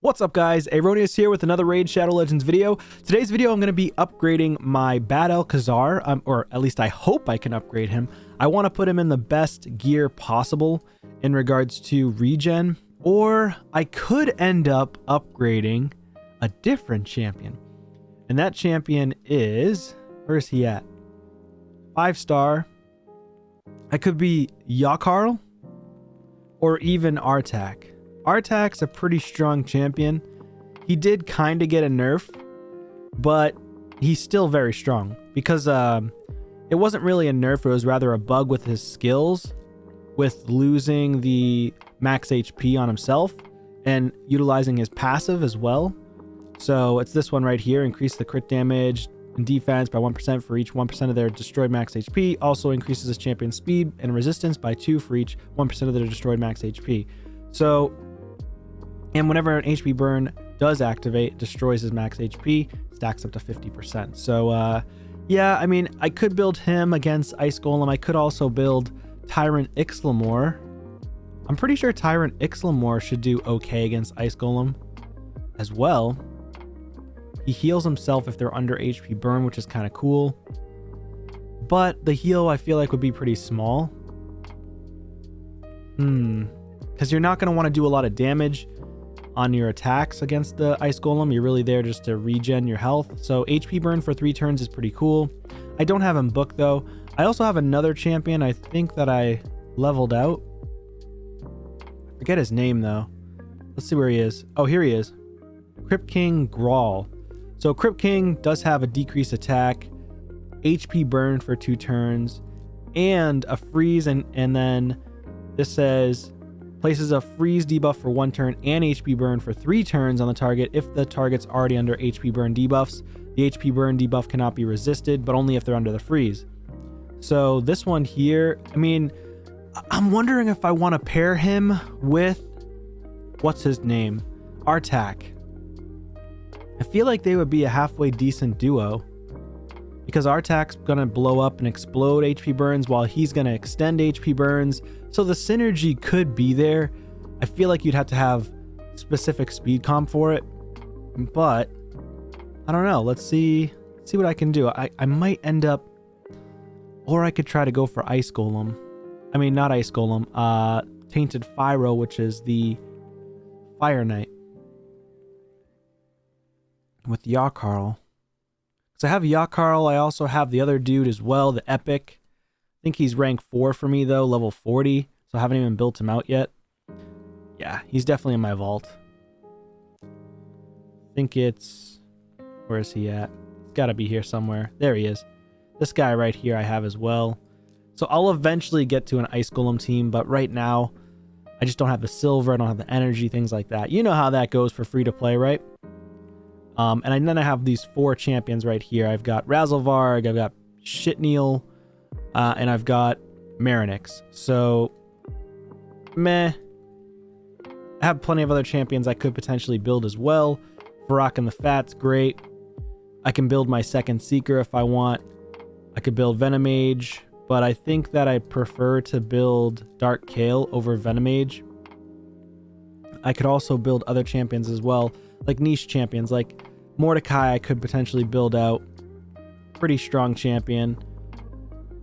What's up guys, Aaronius here with another Raid Shadow Legends video. Today's video I'm going to be upgrading my Bad Alcazar, or at least I hope I can upgrade him. I want to put him in the best gear possible in regards to regen, or I could end up upgrading a different champion. And that champion is, where's he at? 5-star. I could be Yakarl or even Artak. Artak's a pretty strong champion. He did kind of get a nerf, but he's still very strong because it wasn't really a nerf, it was rather a bug with his skills, with losing the max HP on himself and utilizing his passive as well. So it's this one right here: increase the crit damage and defense by 1% for each 1% of their destroyed max HP. Also increases his champion's speed and resistance by 2 for each 1% of their destroyed max HP. So, and whenever an HP burn does activate, it destroys his max HP, stacks up to 50%. So yeah, I mean, I could build him against Ice Golem. I could also build Tyrant Ixlamore. I'm pretty sure Tyrant Ixlamore should do okay against Ice Golem as well. He heals himself if they're under HP burn, which is kind of cool. But the heal I feel like would be pretty small. Because you're not going to want to do a lot of damage on your attacks against the Ice Golem. You're really there just to regen your health. So HP burn for 3 turns is pretty cool. I don't have him booked though. I also have another champion I think that I leveled out. I forget his name though. Let's see where he is. Oh, here he is. Crypt King Grawl. So Crypt King does have a decreased attack, HP burn for 2 turns, and a freeze, and then this says places a freeze debuff for 1 turn and HP burn for 3 turns on the target if the target's already under HP burn debuffs. The HP burn debuff cannot be resisted, but only if they're under the freeze. So this one here, I mean, I'm wondering if I want to pair him with, what's his name? Artak. I feel like they would be a halfway decent duo, because Artak's gonna blow up and explode HP burns while he's gonna extend HP burns. So the synergy could be there. I feel like you'd have to have specific speed comp for it, but I don't know. Let's see what I can do. I might end up, or I could try to go for Ice Golem. I mean, not Ice Golem, Tainted Pyro, which is the Fire Knight with Yakarl. So I have Yakarl. I also have the other dude as well, the Epic. I think he's rank 4 for me though, level 40. So I haven't even built him out yet. Yeah, he's definitely in my vault. I think it's, where is he at? He's got to be here somewhere. There he is. This guy right here I have as well. So I'll eventually get to an Ice Golem team, but right now I just don't have the silver, I don't have the energy, things like that. You know how that goes for free to play, right? And then I have these 4 champions right here. I've got Razelvarg, I've got Shitneil, and I've got Marinix. So, meh. I have plenty of other champions I could potentially build as well. Varrock and the Fat's great. I can build my second Seeker if I want. I could build Venomage, but I think that I prefer to build Dark Kale over Venomage. I could also build other champions as well, like niche champions, like Mordecai I could potentially build out. Pretty strong champion,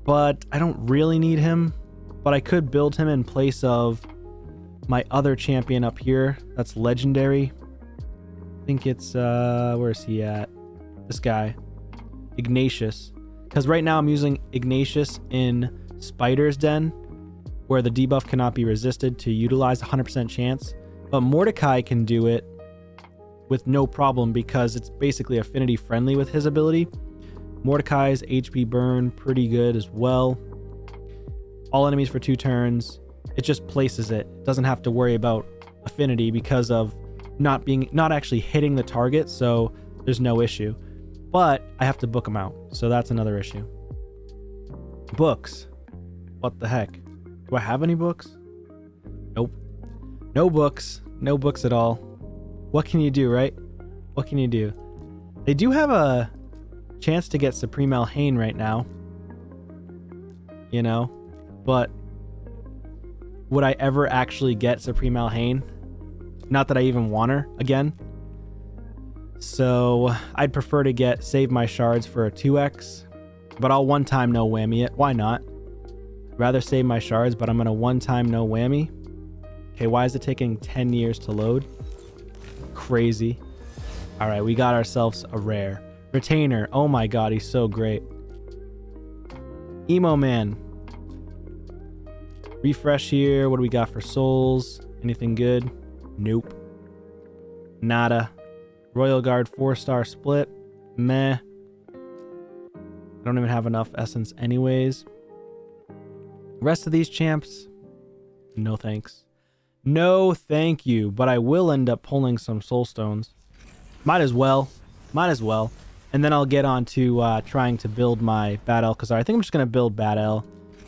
but I don't really need him. But I could build him in place of my other champion up here that's legendary. I think it's, where is he at? This guy, Ignatius. Because right now I'm using Ignatius in Spider's Den, where the debuff cannot be resisted to utilize 100% chance. But Mordecai can do it with no problem because it's basically affinity friendly with his ability. Mordecai's HP burn pretty good as well. All enemies for 2 turns. It just places it. It doesn't have to worry about affinity because of not actually hitting the target, so there's no issue. But I have to book them out, so that's another issue. Books. What the heck? Do I have any books? Nope. No books. No books at all. What can you do, right? What can you do? They do have a chance to get Supreme Alhaine right now. You know? But would I ever actually get Supreme Alhaine? Not that I even want her again. So I'd prefer to save my shards for a 2x, but I'll one-time no whammy it. Why not? Rather save my shards, but I'm going to one-time no whammy. Okay, why is it taking 10 years to load? Crazy. All right, we got ourselves a rare. Retainer. Oh my god, he's so great. Emo Man. Refresh here. What do we got for souls? Anything good? Nope. Nada. Royal Guard 4-star split. Meh. I don't even have enough essence anyways. Rest of these champs, no thanks. No thank you, but I will end up pulling some soul stones. Might as well. And then I'll get on to trying to build my Bad Elk Kazar. I think I'm just going to build Bad Elk.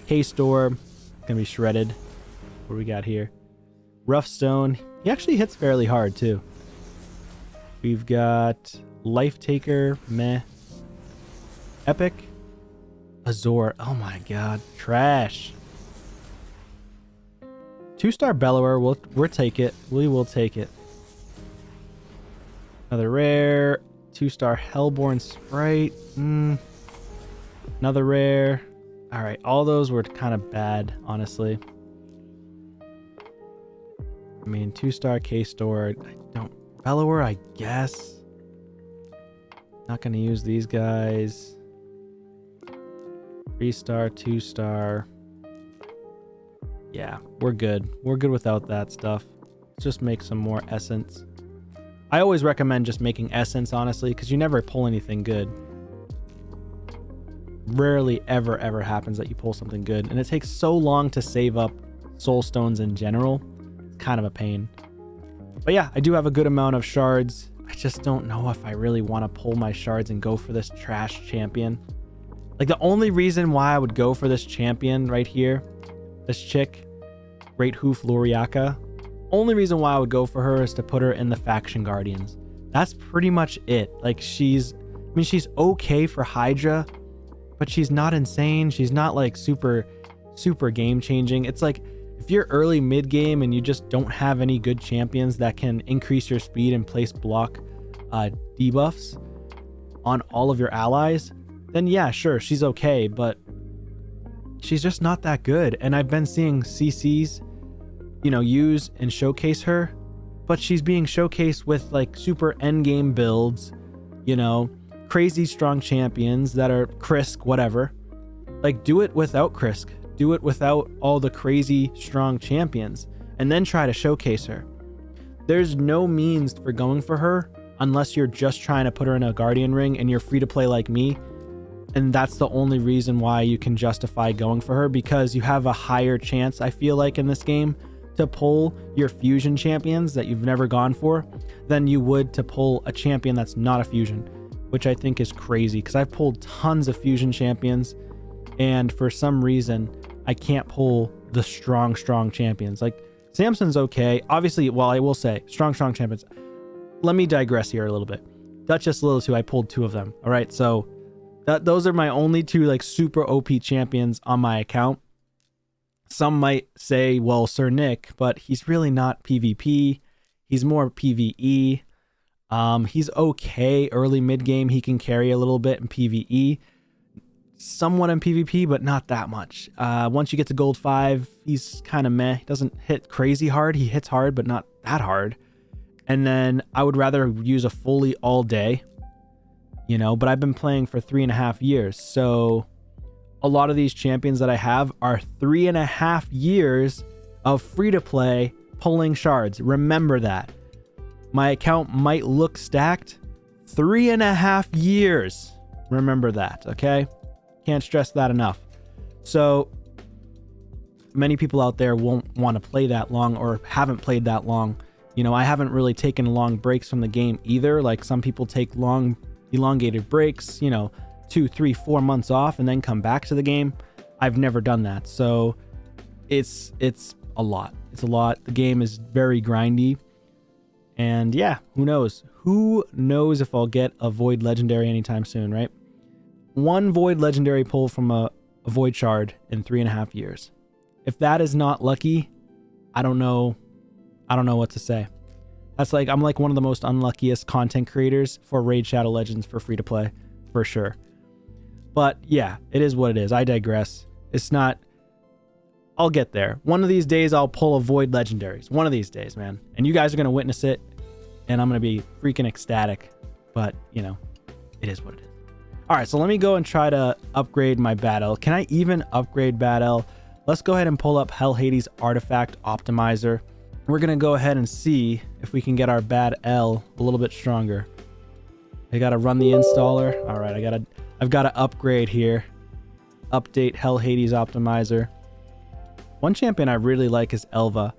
K-Store, going to be shredded. What do we got here? Rough Stone. He actually hits fairly hard too. We've got Life Taker, meh. Epic. Azor, oh my god, trash. 2-star Bellower, we'll take it. We will take it. Another rare. 2-star Hellborn Sprite. Another rare. Alright, all those were kind of bad, honestly. I mean, 2-star K-Store. I don't... Bellower, I guess. Not going to use these guys. 3-star, 2-star. Yeah, we're good. We're good without that stuff. Let's just make some more essence. I always recommend just making essence, honestly, because you never pull anything good. Rarely ever happens that you pull something good. And it takes so long to save up soul stones in general. It's kind of a pain. But yeah, I do have a good amount of shards. I just don't know if I really want to pull my shards and go for this trash champion. Like, the only reason why I would go for this champion right here, this chick, Great Hoof Luriaka, only reason why I would go for her is to put her in the Faction Guardians. That's pretty much it. Like, she's okay for Hydra, but she's not insane. She's not like super game changing. It's like, if you're early mid game and you just don't have any good champions that can increase your speed and place block debuffs on all of your allies, then yeah, sure, she's okay, but she's just not that good. And I've been seeing CCs, use and showcase her, but she's being showcased with like super endgame builds, crazy strong champions that are Krisk, whatever. Like, do it without Krisk. Do it without all the crazy strong champions, and then try to showcase her. There's no means for going for her unless you're just trying to put her in a Guardian ring and you're free to play like me. And that's the only reason why you can justify going for her, because you have a higher chance, I feel like, in this game to pull your fusion champions that you've never gone for than you would to pull a champion that's not a fusion, which I think is crazy, because I've pulled tons of fusion champions and for some reason I can't pull the strong champions. Like, Samson's okay. Obviously, well, I will say strong champions. Let me digress here a little bit. Duchess Lilitu, I pulled 2 of them. All right, so those are my only 2 like super OP champions on my account. Some might say, well, Sir Nick, but he's really not PvP. He's more PvE. He's okay early mid game. He can carry a little bit in PvE, somewhat in PvP, but not that much. Once you get to gold 5, he's kind of meh. He doesn't hit crazy hard. He hits hard, but not that hard. And then I would rather use a fully all day, but I've been playing for 3.5 years. So a lot of these champions that I have are 3.5 years of free to play pulling shards. Remember that. My account might look stacked. 3.5 years. Remember that, okay? Can't stress that enough. So many people out there won't want to play that long or haven't played that long. I haven't really taken long breaks from the game either. Like, some people take long elongated breaks, 2, 3, 4 months off and then come back to the game. I've never done that. So it's a lot. It's a lot. The game is very grindy. And yeah, who knows? Who knows if I'll get a Void Legendary anytime soon, right? 1 Void Legendary pull from a Void Shard in 3.5 years. If that is not lucky, I don't know what to say. That's like, I'm like one of the most unluckiest content creators for Raid Shadow Legends for free to play, for sure. But yeah, it is what it is. I digress. It's not, I'll get there. One of these days I'll pull a Void Legendaries. One of these days, man. And you guys are going to witness it, and I'm going to be freaking ecstatic. But, you know, it is what it is. All right, so let me go and try to upgrade my Bad L. Can I even upgrade Bad L? Let's go ahead and pull up Hell Hades Artifact Optimizer. We're going to go ahead and see if we can get our Bad L a little bit stronger. I got to run the installer. All right, I've got to upgrade here. Update Hell Hades Optimizer. One champion I really like is Elva.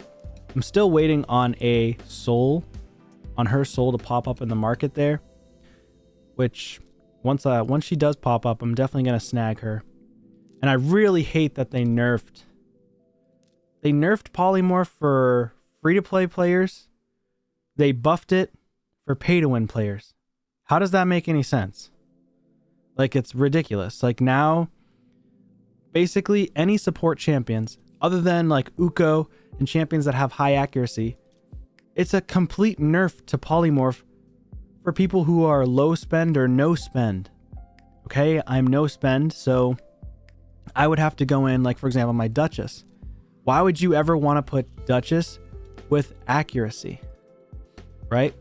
I'm still waiting on a soul, on her soul to pop up in the market there, which once she does pop up, I'm definitely going to snag her. And I really hate that they nerfed Polymorph for free-to-play players. They buffed it for pay-to-win players. How does that make any sense? Like, it's ridiculous. Like, now, basically, any support champions, other than, like, Uko and champions that have high accuracy, it's a complete nerf to Polymorph for people who are low spend or no spend. Okay, I'm no spend, so I would have to go in, like, for example, my Duchess. Why would you ever want to put Duchess with accuracy, right?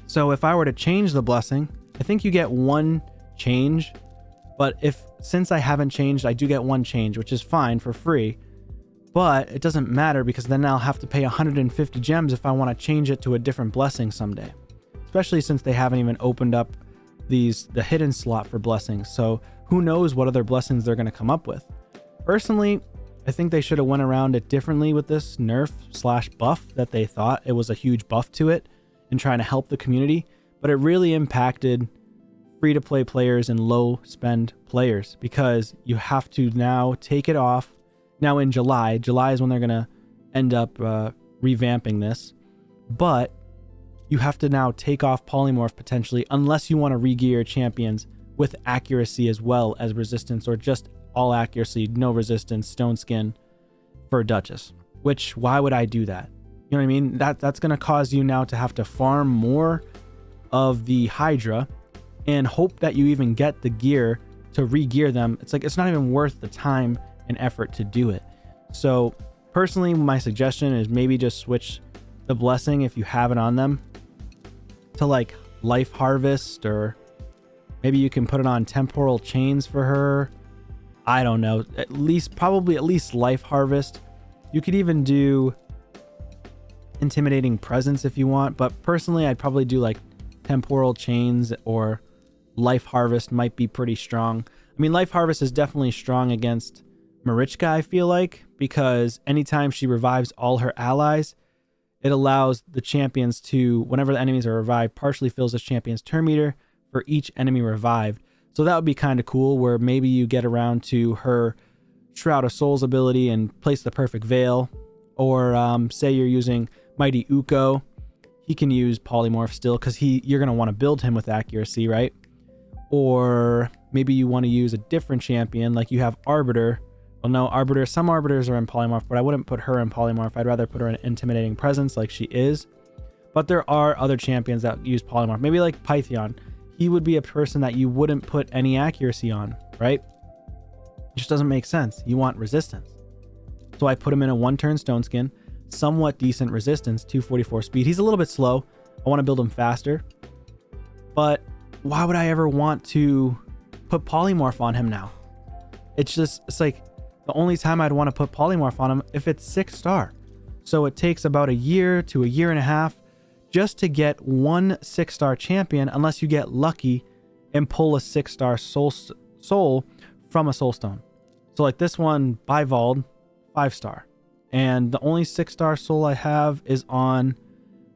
So if I were to change the blessing, I think you get one change, but since I haven't changed, I do get one change, which is fine for free, but it doesn't matter because then I'll have to pay 150 gems if I want to change it to a different blessing someday, especially since they haven't even opened up the hidden slot for blessings. So who knows what other blessings they're going to come up with. Personally, I think they should have went around it differently with this nerf/buff that they thought it was a huge buff to it and trying to help the community, but it really impacted free-to-play players and low-spend players because you have to now take it off. Now in July is when they're going to end up revamping this, but you have to now take off Polymorph potentially unless you want to re-gear champions with accuracy as well as resistance, or just all accuracy, no resistance, stone skin for Duchess. Which, why would I do that? You know what I mean? That's going to cause you now to have to farm more of the Hydra and hope that you even get the gear to re-gear them. It's like, it's not even worth the time and effort to do it. So personally, my suggestion is maybe just switch the blessing if you have it on them to like Life Harvest, or maybe you can put it on Temporal Chains for her. I don't know. Probably at least Life Harvest. You could even do Intimidating Presence if you want, but personally I'd probably do like Temporal Chains, or Life Harvest might be pretty strong. I mean, Life Harvest is definitely strong against Marichka, I feel like, because anytime she revives all her allies, it allows the champions to, whenever the enemies are revived, partially fills the champion's turn meter for each enemy revived. So that would be kind of cool, where maybe you get around to her Shroud of Souls ability and place the perfect veil. Or say you're using Mighty Uko, he can use Polymorph still because you're going to want to build him with accuracy, right? Or maybe you want to use a different champion, like you have Arbiter. Well, no, Arbiter, some Arbiters are in Polymorph, but I wouldn't put her in Polymorph. I'd rather put her in Intimidating Presence like she is. But there are other champions that use Polymorph. Maybe like Pythion. He would be a person that you wouldn't put any accuracy on, right? It just doesn't make sense. You want resistance. So I put him in a 1-turn Stone Skin, somewhat decent resistance, 244 speed. He's a little bit slow. I want to build him faster. But why would I ever want to put Polymorph on him now? It's like the only time I'd want to put Polymorph on him if it's 6-star. So it takes about a year to a year and a half just to get one 6-star champion, unless you get lucky and pull a 6-star soul from a soulstone. So like this one, Bivald, 5-star. And the only 6-star soul I have is on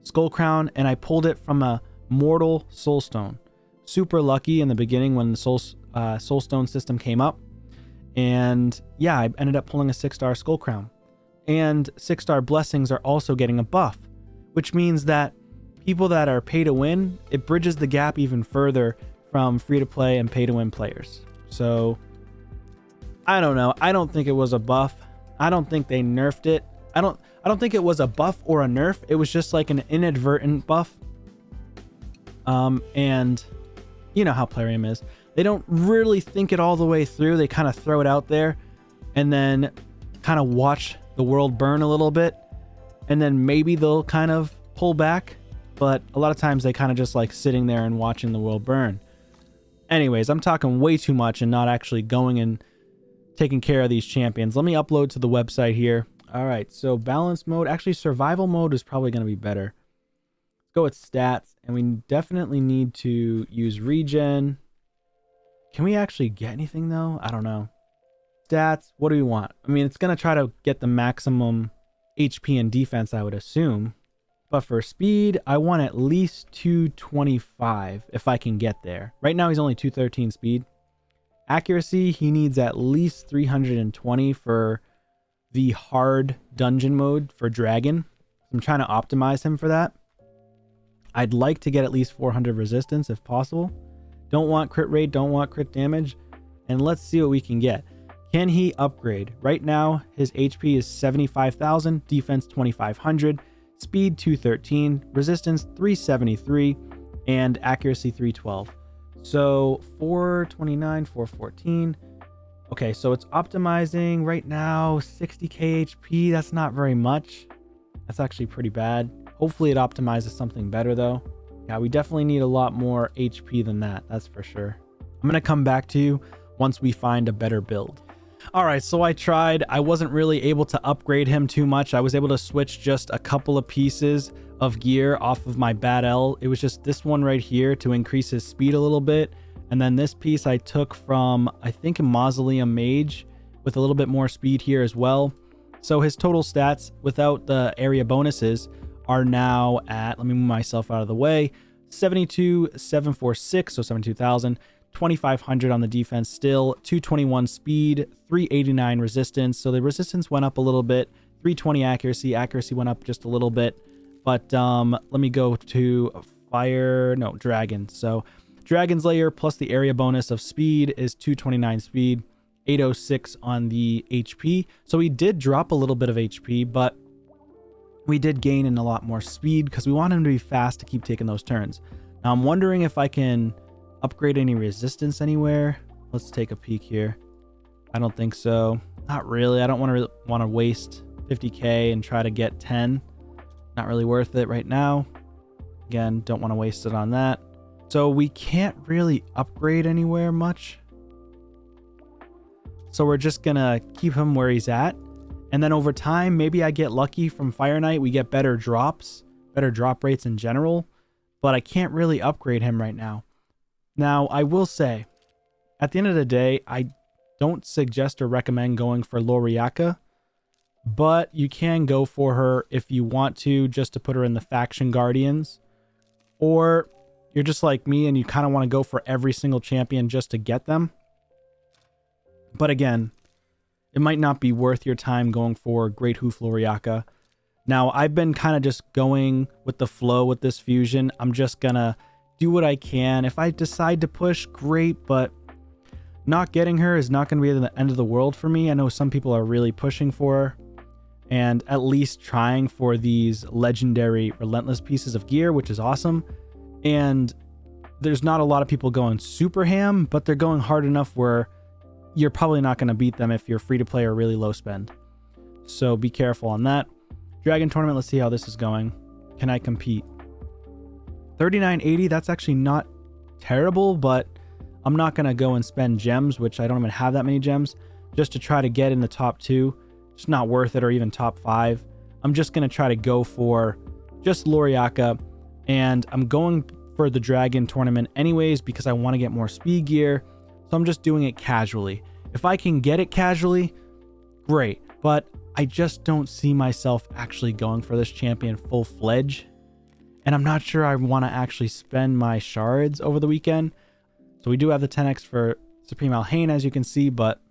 Skullcrown, and I pulled it from a mortal soulstone. Super lucky in the beginning when the soulstone system came up. And yeah, I ended up pulling a 6-star Skullcrown. And 6-star blessings are also getting a buff, which means that people that are pay to win, it bridges the gap even further from free to play and pay to win players. So I don't know. I don't think it was a buff. I don't think they nerfed it. I don't think it was a buff or a nerf. It was just like an inadvertent buff. And you know how Plarium is. They don't really think it all the way through. They kind of throw it out there and then kind of watch the world burn a little bit. And then maybe they'll kind of pull back. But a lot of times they kind of just like sitting there and watching the world burn. Anyways, I'm talking way too much and not actually going and taking care of these champions. Let me upload to the website here. All right, so balance mode. Actually, survival mode is probably going to be better. Let's go with stats. And we definitely need to use regen. Can we actually get anything though? I don't know. Stats, what do we want? I mean, it's going to try to get the maximum HP and defense, I would assume. But for speed, I want at least 225 if I can get there. Right now, he's only 213 speed. Accuracy, he needs at least 320 for the hard dungeon mode for Dragon. I'm trying to optimize him for that. I'd like to get at least 400 resistance if possible. Don't want crit rate, don't want crit damage. And let's see what we can get. Can he upgrade? Right now, his HP is 75,000, defense 2,500, speed 213, resistance 373, and accuracy 312. So 429, 414. Okay, so it's optimizing right now 60k HP. That's not very much. That's actually pretty bad. Hopefully it optimizes something better though. Yeah, we definitely need a lot more HP than that. That's for sure. I'm going to come back to you once we find a better build. All right, so I tried. I wasn't really able to upgrade him too much. I was able to switch just a couple of pieces of gear off of my Bad L. It was just this one right here to increase his speed a little bit. And then this piece I took from, I think, a Mausoleum Mage with a little bit more speed here as well. So his total stats without the area bonuses are now at, let me move myself out of the way, 72,746, so 72,000, 2,500 on the defense still, 221 speed, 389 resistance. So the resistance went up a little bit, 320 accuracy. Accuracy went up just a little bit. But let me go to Dragon. So Dragon's Lair plus the area bonus of speed is 229 speed, 806 on the HP. So he did drop a little bit of HP, but we did gain in a lot more speed because we want him to be fast to keep taking those turns. Now I'm wondering if I can upgrade any resistance anywhere. Let's take a peek here. I don't think so. Not really. I don't want to waste 50k and try to get 10. Not really worth it right now. Again, don't want to waste it on that. So we can't really upgrade anywhere much. So we're just gonna keep him where he's at. And then over time, maybe I get lucky from Fire Knight. We get better drops, better drop rates in general. But I can't really upgrade him right now. Now, I will say, at the end of the day, I don't suggest or recommend going for Loriaka. But you can go for her if you want to, just to put her in the Faction Guardians. Or you're just like me and you kind of want to go for every single champion just to get them. But again, it might not be worth your time going for Great Hoof Loriaka. Now, I've been kind of just going with the flow with this fusion. I'm just going to do what I can. If I decide to push, great, but not getting her is not going to be the end of the world for me. I know some people are really pushing for her and at least trying for these legendary Relentless pieces of gear, which is awesome. And there's not a lot of people going super ham, but they're going hard enough where you're probably not going to beat them if you're free to play or really low spend. So be careful on that. Dragon Tournament, let's see how this is going. Can I compete? 3980, that's actually not terrible, but I'm not going to go and spend gems, which I don't even have that many gems, just to try to get in the top 2. It's not worth it, or even top 5. I'm just going to try to go for just Loriaka, and I'm going for the Dragon Tournament anyways because I want to get more speed gear. So I'm just doing it casually. If I can get it casually, great. But I just don't see myself actually going for this champion full-fledged. And I'm not sure I want to actually spend my shards over the weekend. So we do have the 10x for Supreme Alhain, as you can see. But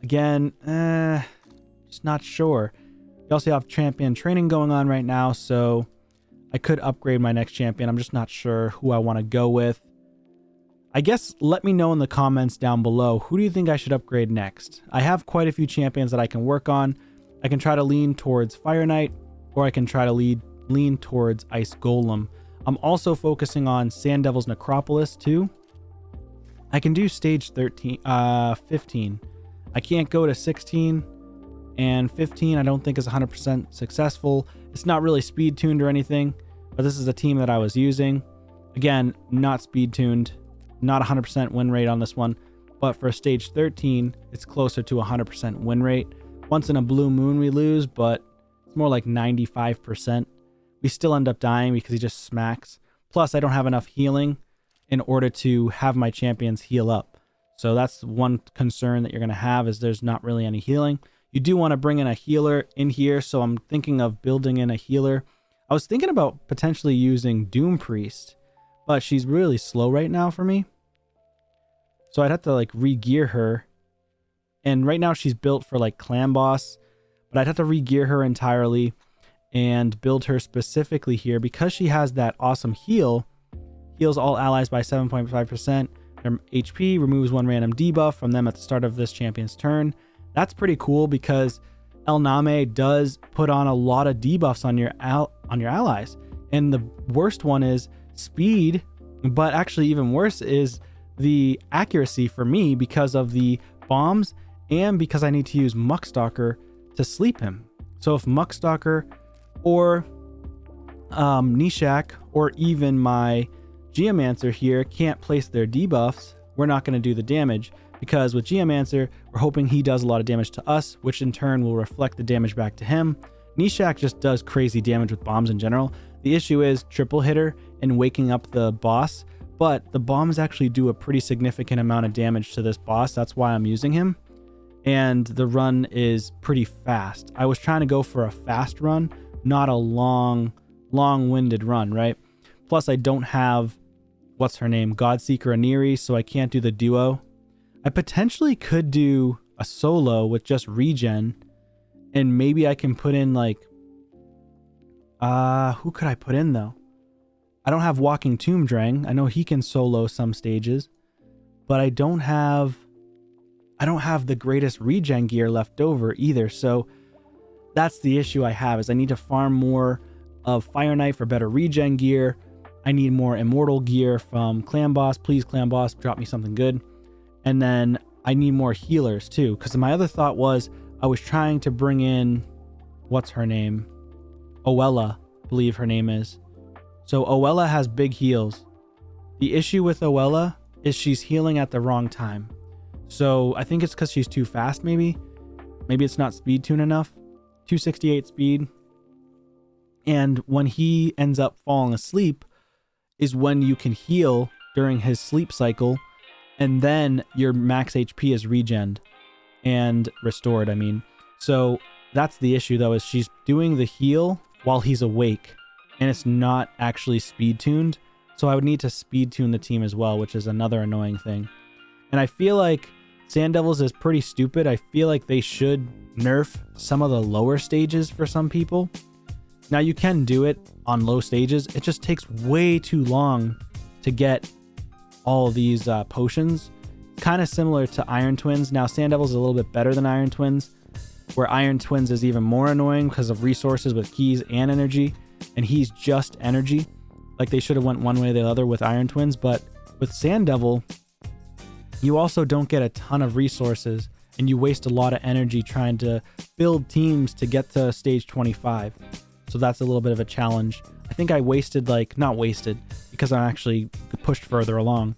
again, just not sure. We also have champion training going on right now. So I could upgrade my next champion. I'm just not sure who I want to go with. I guess let me know in the comments down below, who do you think I should upgrade next? I have quite a few champions that I can work on. I can try to lean towards Fire Knight, or I can try to lean towards Ice Golem. I'm also focusing on Sand Devil's Necropolis too. I can do stage 15. I can't go to 16, and 15 I don't think is 100% successful. It's not really speed tuned or anything, but this is a team that I was using. Again, not speed tuned, not 100% win rate on this one, but for stage 13, it's closer to 100% win rate. Once in a blue moon we lose, but it's more like 95%. We still end up dying because he just smacks. Plus, I don't have enough healing in order to have my champions heal up. So that's one concern that you're going to have, is there's not really any healing. You do want to bring in a healer in here, so I'm thinking of building in a healer. I was thinking about potentially using Doom Priest, but she's really slow right now for me. So I'd have to like re-gear her. And right now she's built for like Clan Boss, but I'd have to re-gear her entirely and build her specifically here because she has that awesome heal. Heals all allies by 7.5%. Their HP, removes one random debuff from them at the start of this champion's turn. That's pretty cool because El Name does put on a lot of debuffs on your allies. And the worst one is speed, but actually even worse is the accuracy for me because of the bombs and because I need to use Muckstalker to sleep him. So if Muckstalker or Nishak or even my Geomancer here can't place their debuffs, we're not going to do the damage, because with Geomancer, we're hoping he does a lot of damage to us, which in turn will reflect the damage back to him. Nishak just does crazy damage with bombs in general. The issue is triple hitter and waking up the boss, but the bombs actually do a pretty significant amount of damage to this boss. That's why I'm using him. And the run is pretty fast. I was trying to go for a fast run, not a long-winded run, right? Plus, I don't have, what's her name, Godseeker Aniri, so I can't do the duo. I potentially could do a solo with just regen, and maybe I can put in like, who could I put in though? I don't have Walking Tomb Drang. I know he can solo some stages, but I don't have the greatest regen gear left over either. So that's the issue I have, is I need to farm more of Fire Knight for better regen gear. I need more immortal gear from Clan Boss. Please, Clan Boss, drop me something good. And then I need more healers too, because my other thought was I was trying to bring in, what's her name? Oella, I believe her name is. So Oella has big heals. The issue with Oella is she's healing at the wrong time. So I think it's because she's too fast, maybe. Maybe it's not speed tuned enough. 268 speed. And when he ends up falling asleep is when you can heal during his sleep cycle, and then your max HP is regened and restored, I mean. So that's the issue though, is she's doing the heal while he's awake, and it's not actually speed tuned. So I would need to speed tune the team as well, which is another annoying thing. And I feel like Sand Devils is pretty stupid. I feel like they should nerf some of the lower stages for some people. Now you can do it on low stages. It just takes way too long to get all of these potions. Kind of similar to Iron Twins. Now Sand Devils is a little bit better than Iron Twins, where Iron Twins is even more annoying because of resources with keys and energy, and he's just energy. Like they should have went one way or the other with Iron Twins, but with Sand Devil, you also don't get a ton of resources, and you waste a lot of energy trying to build teams to get to stage 25. So that's a little bit of a challenge. I think I wasted, not wasted, because I'm actually pushed further along,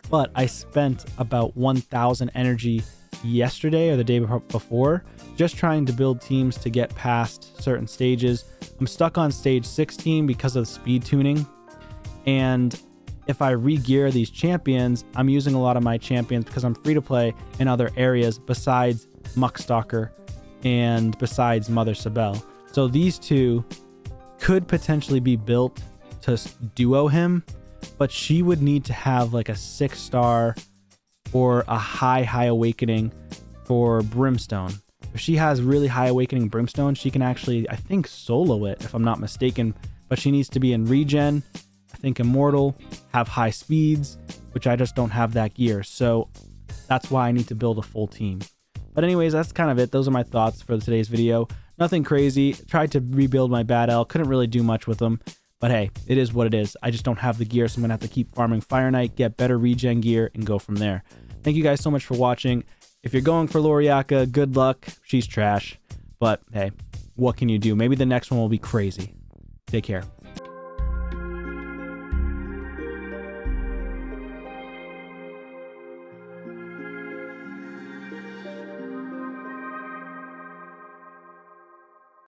but I spent about 1,000 energy yesterday or the day before just trying to build teams to get past certain stages. I'm stuck on stage 16 because of speed tuning, and if I re-gear these champions, I'm using a lot of my champions because I'm free to play in other areas besides Muckstalker and besides Mother Sabel. So these two could potentially be built to duo him, but she would need to have like a 6-star or a high awakening for Brimstone. If she has really high awakening Brimstone, she can actually, I think, solo it if I'm not mistaken, but she needs to be in regen, I think immortal, have high speeds, which I just don't have that gear. So that's why I need to build a full team. But anyways, that's kind of it. Those are my thoughts for today's video. Nothing crazy. Tried to rebuild my Bad Elk. Couldn't really do much with them. But hey, it is what it is. I just don't have the gear, so I'm going to have to keep farming Fire Knight, get better regen gear, and go from there. Thank you guys so much for watching. If you're going for Loriaka, good luck. She's trash. But hey, what can you do? Maybe the next one will be crazy. Take care.